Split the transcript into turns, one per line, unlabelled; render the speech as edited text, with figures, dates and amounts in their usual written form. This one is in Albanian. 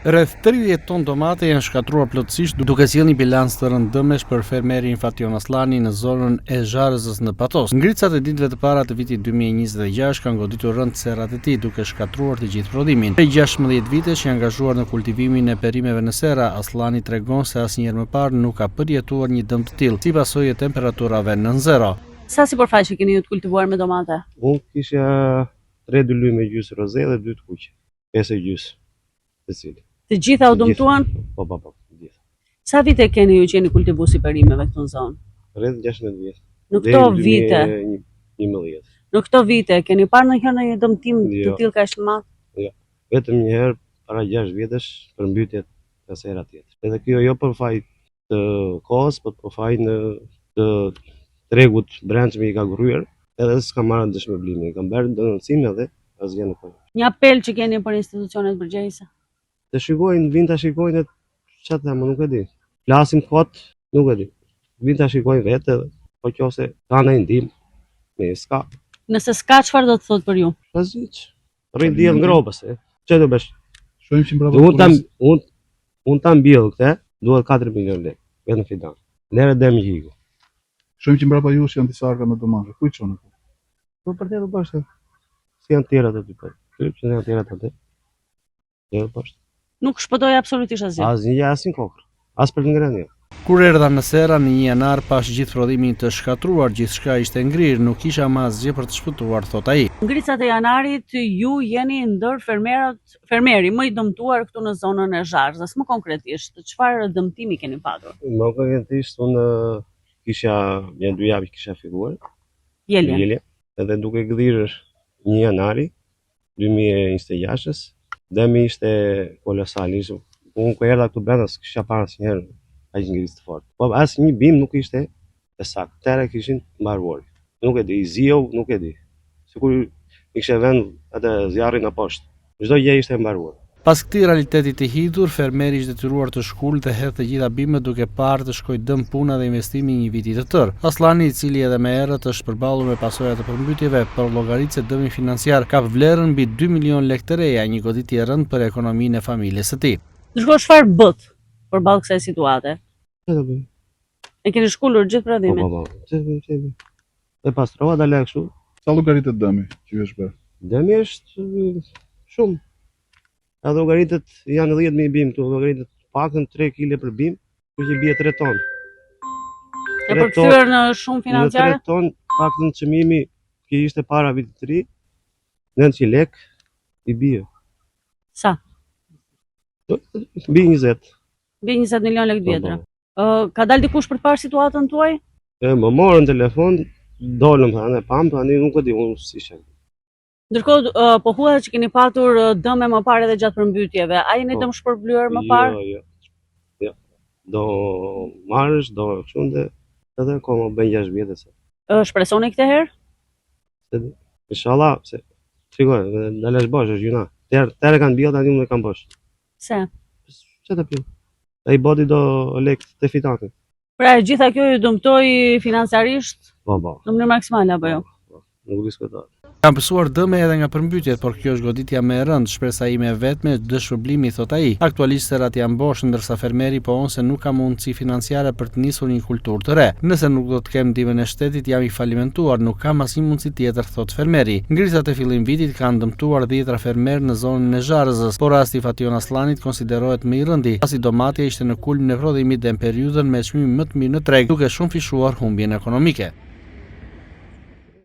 Rreth 30 ton domate janë shkatruar plotësisht duke sjellë një bilanc të rëndëmesh për fermerin Fation Aslani në zonën e Zharëzës në Patos. Ngricat e ditëve të para të vitit 2026 kanë goditur rënd serrat e tij duke shkatruar të gjithë prodhimin. Prej 16 vitesh i angazhuar në kultivimin e perimeve në serra, Aslani tregon se asnjëherë më parë nuk ka përjetuar një dëm të tillë, si pasojë e temperaturave nën zero.
Sa sipërfaqe keni ju të kultivuar me domate?
Unë kisha 3 dylyme gjysë roze dhe 2 të kuqe. 5 gjysë secili.
Të gjitha u dëmtuan?
Po, gjithë.
Sa vite keni ju që jeni kultivuesi perimeve këtu në zonë?
Rreth 16 vjet.
Në këto vite,
2011.
në këto vite keni parë ndonjëherë një dëmtim të tillë kaq të madh?
Jo. Vetëm një herë para 6 vjetësh për mbytjet e serra tjetër. Edhe kjo jo për faj të kohës, por për faj të tregut brendshëm i ka gryer, edhe s'ka marrë dëshmërblim. I kam bërë denoncime dhe asgjë nuk ka.
Një apel që keni për institucionet përgjegjëse?
Të shikojnë, vinë të shikojnë çfarë them, nuk e di. Flasim kot, nuk e di. Vinë të shikojnë vetë, po qose ka ndonjë ndihmë, me s'ka.
Nëse s'ka, çfarë do të thotë për ju?
Paziç. Rrin diell ngrobës, çfarë do bësh?
Shohim që mbrapa.
Unë ta mbjell këtë, duhet 4 milionë lekë, vetëm fidan. Lere dem hiku.
Shohim që mbrapa jush janë disa arka me domazhe. Ku i çon ato?
Po për të bashkë. Si janë tjerat aty po. Që janë tjerat aty. Jo poshtë.
Nuk shpëtoi absolutisht asgjë.
Asnjë asin kokër. As për ngrënie.
Kur erdha në serra në 1 janar pas gjithë prodhimin të shkatruar, gjithçka ishte ngrirë, nuk kisha më asgjë për të shpëtuar, thot ai.
Ngricat e janarit ju jeni ndër fermeri më i dëmtuar këtu në zonën e Zharëzës. Më konkretisht, çfarë dëmtimi keni patur?
Më konkretisht unë kisha një 2 javë kisha filluar.
Jelje.
Edhe duke gdhirë 1 janari 2026-s, dëmi ishte kolosal. Unë kur erdha këtu brenda s'kisha parë asnjëherë aq ngritje të fortë. Po asnjë bim nuk ishte e saktë. Tëra kishin mbaruar. Nuk e di, ziu, nuk e di. Sikur i kishte vënë atë zjarrin në poshtë. Çdo gjë ishte mbaruar.
Pas këtij realiteti të hidhur, fermeri ishte detyruar të shkullë të hedhë të gjitha bimet duke parë të shkojë dëm puna dhe investimi një viti të tërë. Aslani, i cili edhe më herët është përballur me pasojat e përmbytjeve, për llogaritë se dëmi financiar ka vlerën mbi 2 milion lekë të reja, një goditje e rëndë për ekonominë e familjes së tij.
Ndërkohë çfarë bët përballë kësaj situate?
Çfarë do bëj?
E keni shkullur gjithë prodhimin?
Po. E pastrova dalë kështu.
Sa llogaritet dëmi që ju është bërë?
Dëmi është shumë. A llogaritet janë 10.000 bim këtu, llogaritet pakën 3 kg për bim, që bie 3 ton.
E përkthyer në shumë financiare?
3 ton, paktën çmimi që ishte para vitit të ri, 900 lekë i bie.
Sa?
Mbi 20.
Mbi 20 milion lekë vjetra. Ka dalë dikush për të parë situatën tuaj?
Më morën telefon, dolëm tani pam, tani nuk e di unë si isha.
Ndërkohë po thuhet që keni patur dëme më parë edhe gjatë përmbytjeve. A jeni dëm shpërblyer më parë?
Jo. Do marrësh, do kështu edhe komo bën 6 vjetë se.
Shpresoni këtë herë?
Inshallah, se shikoj, dalesh bosh është gjuna. Tërë kanë bjell tani unë kam bosh.
Se?
Çfarë të pjell? Ai bodi do lekë të fitanit.
Pra gjitha kjo ju dëmtoi financiarisht?
Po.
Në mënyrë maksimale apo jo?
Nuk diskutoj.
Kam pësuar dëme edhe nga përmbytjet, por kjo është goditja më e rëndë, shpresa ime e vetme dëshpërblimi, thot ai. Aktualisht serrat janë bosh, ndërsa fermeri pohon se nuk ka mundësi financiare për të nisur një kulturë të re. Nëse nuk do të kem ndihmën e shtetit, jam i falimentuar, nuk kam asnjë mundësi tjetër, thot fermeri. Ngricat e fillim vitit kanë dëmtuar 10 fermerë në zonën e Zharëzës, por rasti Fation Aslanit konsiderohet më i rëndi, pasi domatja ishte në kulmin e prodhimit dhe në periudhën me çmim më të mirë në treg, duke shumë fishuar humbjen ekonomike.